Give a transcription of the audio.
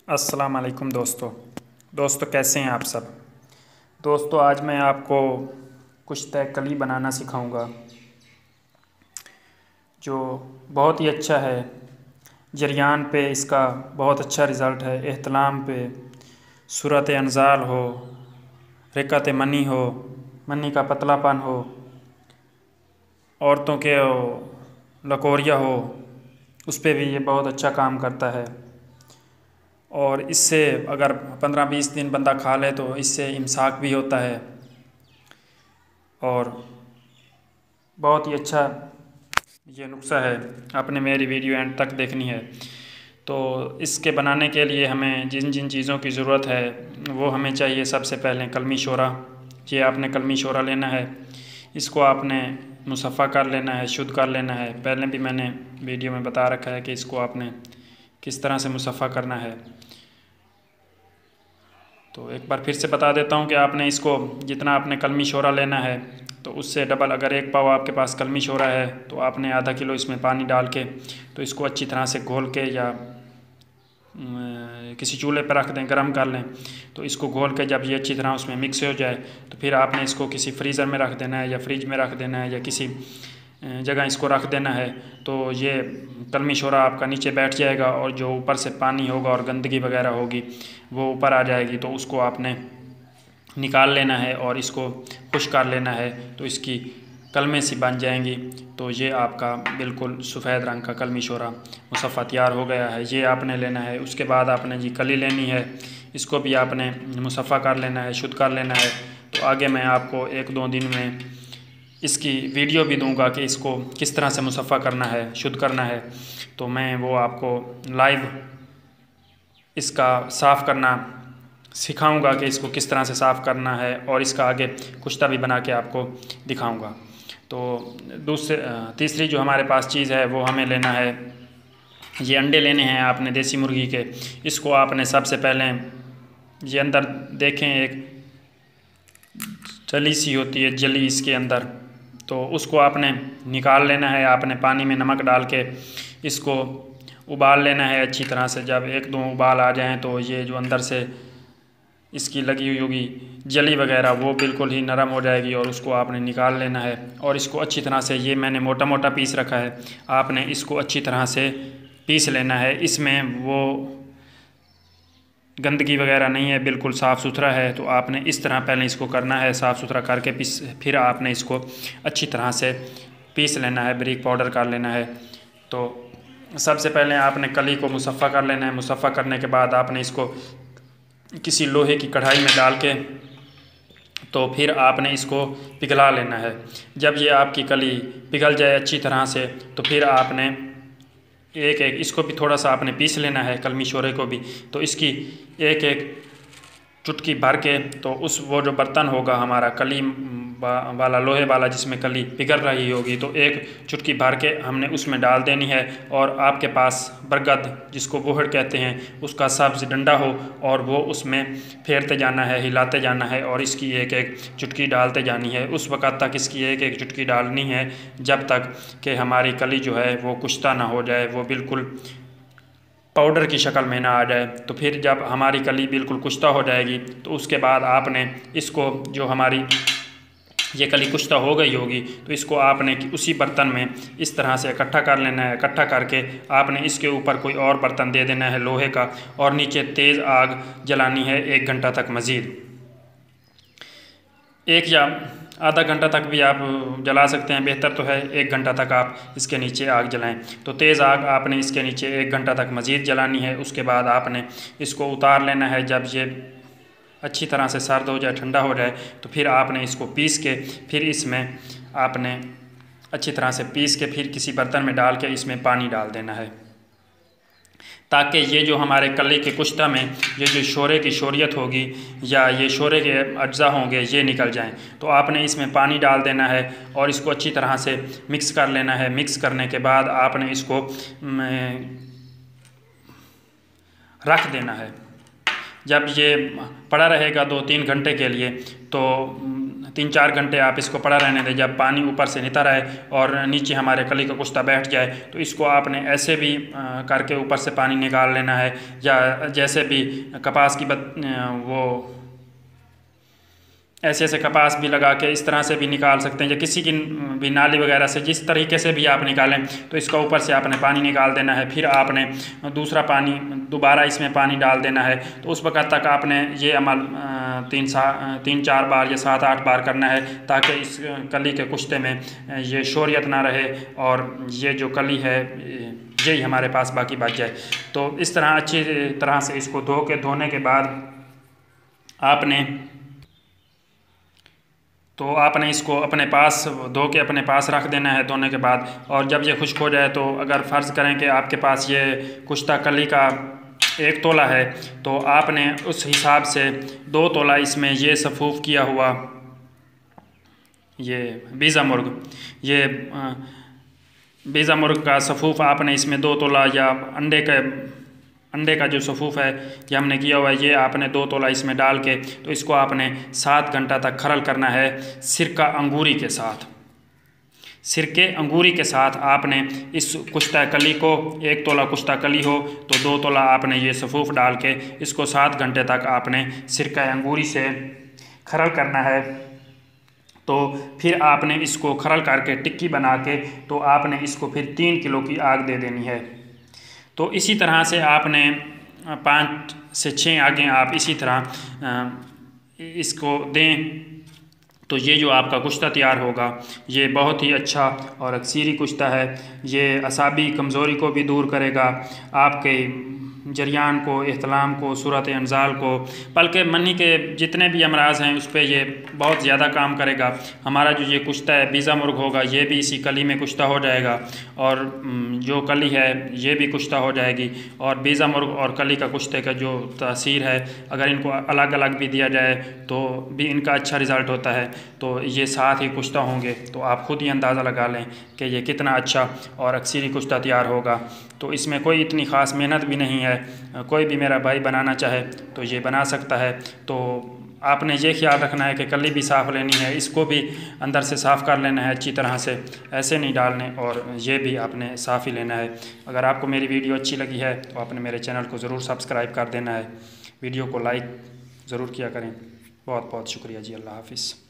अस्सलाम वालेकुम दोस्तों कैसे हैं आप सब। दोस्तों आज मैं आपको कुश्ता कली बनाना सिखाऊंगा जो बहुत ही अच्छा है। जरियान पे इसका बहुत अच्छा रिज़ल्ट है। एहतलाम पे सूरत अनजाल हो, रिकत मनी हो, मनी का पतलापन हो, औरतों के लकोरिया हो, उस पर भी ये बहुत अच्छा काम करता है। और इससे अगर 15-20 दिन बंदा खा ले तो इससे इमसाक भी होता है और बहुत ही अच्छा ये नुस्खा है। आपने मेरी वीडियो एंड तक देखनी है। तो इसके बनाने के लिए हमें जिन जिन चीज़ों की ज़रूरत है वो हमें चाहिए। सबसे पहले कलमी शोरा, ये आपने कलमी शोरा लेना है। इसको आपने मुसफ़ा कर लेना है, शुद्ध कर लेना है। पहले भी मैंने वीडियो में बता रखा है कि इसको आपने किस तरह से मुसफ़ा करना है। तो एक बार फिर से बता देता हूँ कि आपने इसको जितना आपने कलमी शोरा लेना है तो उससे डबल, अगर एक पाव आपके पास कलमी शोरा है तो आपने आधा किलो इसमें पानी डाल के तो इसको अच्छी तरह से घोल के या किसी चूल्हे पर रख दें, गरम कर लें। तो इसको घोल के जब ये अच्छी तरह उसमें मिक्स हो जाए तो फिर आपने इसको किसी फ्रीज़र में रख देना है या फ्रिज में रख देना है या किसी जगह इसको रख देना है। तो ये कलमी शोरा आपका नीचे बैठ जाएगा और जो ऊपर से पानी होगा और गंदगी वगैरह होगी वो ऊपर आ जाएगी। तो उसको आपने निकाल लेना है और इसको खुश कर लेना है तो इसकी कलमें सी बन जाएंगी। तो ये आपका बिल्कुल सफ़ेद रंग का कलमी शोरा मुसफ़ा तैयार हो गया है। ये आपने लेना है। उसके बाद आपने जी कली लेनी है, इसको भी आपने मुसफ़ा कर लेना है, शुद्ध कर लेना है। तो आगे मैं आपको 1-2 दिन में इसकी वीडियो भी दूंगा कि इसको किस तरह से मुसफ़ा करना है, शुद्ध करना है। तो मैं वो आपको लाइव इसका साफ़ करना सिखाऊंगा कि इसको किस तरह से साफ़ करना है और इसका आगे कुश्ता भी बना के आपको दिखाऊंगा। तो तीसरी जो हमारे पास चीज़ है वो हमें लेना है, ये अंडे लेने हैं आपने देसी मुर्गी के। इसको आपने सबसे पहले ये अंदर देखें एक जली सी होती है, जली इसके अंदर, तो उसको आपने निकाल लेना है। आपने पानी में नमक डाल के इसको उबाल लेना है अच्छी तरह से। जब 1-2 उबाल आ जाएं तो ये जो अंदर से इसकी लगी हुई होगी जली वगैरह वो बिल्कुल ही नरम हो जाएगी और उसको आपने निकाल लेना है। और इसको अच्छी तरह से, ये मैंने मोटा मोटा पीस रखा है, आपने इसको अच्छी तरह से पीस लेना है। इसमें वो गंदगी वगैरह नहीं है, बिल्कुल साफ़ सुथरा है। तो आपने इस तरह पहले इसको करना है, साफ़ सुथरा करके फिर आपने इसको अच्छी तरह से पीस लेना है, बारीक पाउडर कर लेना है। तो सबसे पहले आपने कली को मुसफ़ा कर लेना है। मुसफ़ा करने के बाद आपने इसको किसी लोहे की कढ़ाई में डाल के तो फिर आपने इसको पिघला लेना है। जब ये आपकी कली पिघल जाए अच्छी तरह से तो फिर आपने एक एक इसको भी थोड़ा सा आपने पीस लेना है, कलमी शोरे को भी। तो इसकी एक एक चुटकी भर के तो वो जो बर्तन होगा हमारा कली वाला, लोहे वाला, जिसमें कली पिघल रही होगी, तो एक चुटकी भर के हमने उसमें डाल देनी है। और आपके पास बरगद, जिसको बोहड़ कहते हैं, उसका सब्ज़ डंडा हो और वो उसमें फेरते जाना है, हिलाते जाना है और इसकी एक एक चुटकी डालते जानी है। उस वक़्त तक इसकी एक एक चुटकी डालनी है जब तक कि हमारी कली जो है वो कुश्ता ना हो जाए, वो बिल्कुल पाउडर की शक्ल में ना आ जाए। तो फिर जब हमारी कली बिल्कुल कुश्ता हो जाएगी तो उसके बाद आपने इसको, जो हमारी ये कली कुश्ता हो गई होगी, तो इसको आपने उसी बर्तन में इस तरह से इकट्ठा कर लेना है। इकट्ठा करके आपने इसके ऊपर कोई और बर्तन दे देना है लोहे का और नीचे तेज़ आग जलानी है 1 घंटा तक मज़ीद। 1 या आधा घंटा तक भी आप जला सकते हैं, बेहतर तो है 1 घंटा तक आप इसके नीचे आग जलाएं। तो तेज़ आग आपने इसके नीचे 1 घंटा तक मज़ीद जलानी है। उसके बाद आपने इसको उतार लेना है। जब ये अच्छी तरह से सर्द हो जाए, ठंडा हो जाए, तो फिर आपने इसको पीस के फिर इसमें आपने अच्छी तरह से पीस के फिर किसी बर्तन में डाल के इसमें पानी डाल देना है, ताकि ये जो हमारे कली के कुश्ता में ये जो शोरे की शोरियत होगी या ये शोरे के अज्जा होंगे ये निकल जाएं। तो आपने इसमें पानी डाल देना है और इसको अच्छी तरह से मिक्स कर लेना है। मिक्स करने के बाद आपने इसको रख देना है। जब ये पड़ा रहेगा 2-3 घंटे के लिए, तो 3-4 घंटे आप इसको पड़ा रहने दें। जब पानी ऊपर से नितर आए और नीचे हमारे कली का कुश्ता बैठ जाए तो इसको आपने ऐसे भी करके ऊपर से पानी निकाल लेना है, या जैसे भी कपास की वो ऐसे ऐसे कपास भी लगा के इस तरह से भी निकाल सकते हैं, या किसी की भी नाली वगैरह से जिस तरीके से भी आप निकालें तो इसका ऊपर से आपने पानी निकाल देना है। फिर आपने दूसरा पानी दोबारा इसमें पानी डाल देना है। तो उस वक्त तक आपने ये अमल 3-4 बार या 7-8 बार करना है, ताकि इस कली के कुश्ते में ये शोरियत ना रहे और ये जो कली है यही हमारे पास बाकी बच जाए। तो इस तरह अच्छी तरह से इसको धोने के बाद आपने इसको अपने पास धो के अपने पास रख देना है धोने के बाद। और जब ये खुश्क हो जाए तो अगर फ़र्ज़ करें कि आपके पास ये कुश्ता कली का 1 तोला है तो आपने उस हिसाब से 2 तोला इसमें ये सफ़ूफ़ किया हुआ ये बीज़ा मुर्ग का सफ़ूफ़ आपने इसमें 2 तोला, या अंडे का जो सफ़ूफ़ है ये हमने किया हुआ है, ये आपने 2 तोला इसमें डाल के तो इसको आपने 7 घंटा तक खरल करना है सिरका अंगूरी के साथ। सिरके अंगूरी के साथ आपने इस कुश्ता कली को 1 तोला कुश्ता कली हो तो 2 तोला आपने ये सफ़ूफ़ डाल के इसको 7 घंटे तक आपने सिरका अंगूरी से खरल करना है। तो फिर आपने इसको खरल करके टिक्की बना के तो आपने इसको फिर 3 किलो की आग दे देनी है। तो इसी तरह से आपने 5 से 6 आगें आप इसी तरह इसको दें तो ये जो आपका कुश्ता तैयार होगा ये बहुत ही अच्छा और अक्सीरी कुश्ता है। ये असाबी कमज़ोरी को भी दूर करेगा, आपके जरियान को, एहतलाम को, सूरत अंजाल को, बल्कि मनी के जितने भी अमराज हैं उस पर ये बहुत ज़्यादा काम करेगा। हमारा जो ये कुश्ता है बीज़ा मुर्ग होगा ये भी इसी कली में कुश्ता हो जाएगा, और जो कली है ये भी कुश्ता हो जाएगी। और बीज़ा मुर्ग और कली का कुश्ते का जो तासीर है अगर इनको अलग अलग भी दिया जाए तो भी इनका अच्छा रिज़ल्ट होता है। तो ये साथ ही कुश्ता होंगे तो आप ख़ुद ही अंदाज़ा लगा लें कि ये कितना अच्छा और अक्सीरी कुश्ता तैयार होगा। तो इसमें कोई इतनी ख़ास मेहनत भी नहीं है, कोई भी मेरा भाई बनाना चाहे तो ये बना सकता है। तो आपने ये ख्याल रखना है कि कली भी साफ़ लेनी है, इसको भी अंदर से साफ़ कर लेना है अच्छी तरह से, ऐसे नहीं डालने, और ये भी आपने साफ़ ही लेना है। अगर आपको मेरी वीडियो अच्छी लगी है तो आपने मेरे चैनल को ज़रूर सब्सक्राइब कर देना है, वीडियो को लाइक ज़रूर किया करें। बहुत बहुत शुक्रिया जी, अल्लाह हाफ़िज़।